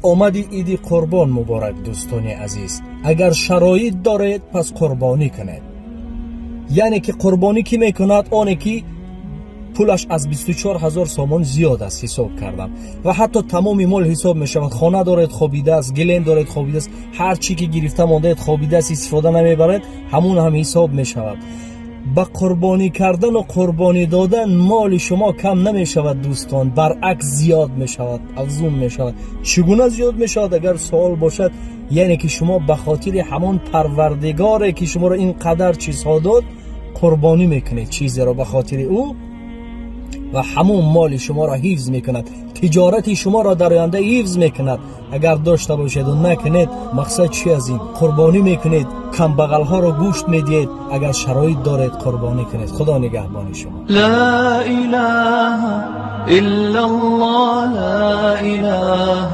آمدی عید قربان مبارک دوستان عزیز. اگر شرایط دارید پس قربانی کنید. یعنی که قربانی کی میکند؟ آنی که پولش از 24,000 سامان زیاد است حساب کردم و حتی تمام مال حساب می شود. خانه دارید خوابیده است، گلین دارید خوابیده است، هر چی که گرفته مانده خوابیده است، استفاده نمیبرید، همون هم حساب می شود. با قربانی کردن و قربانی دادن مال شما کم نمی شود دوستان، برعکس زیاد می شود، افزون می شود. چگونه زیاد می شود؟ اگر سوال باشد، یعنی که شما به خاطر همون پروردگاری که شما را اینقدر چیزها داد قربانی میکنید، چیزی را به خاطر او، و همون مال شما را حفظ میکند، تجارت شما را در آینده حفظ میکند. اگر داشته باشید و نکنید، مقصد چی از این؟ قربانی میکنید، کم بغل ها را گوشت میدید. اگر شرایط دارید قربانی کنید. خدا نگهبان شما. لا اله الا الله، لا اله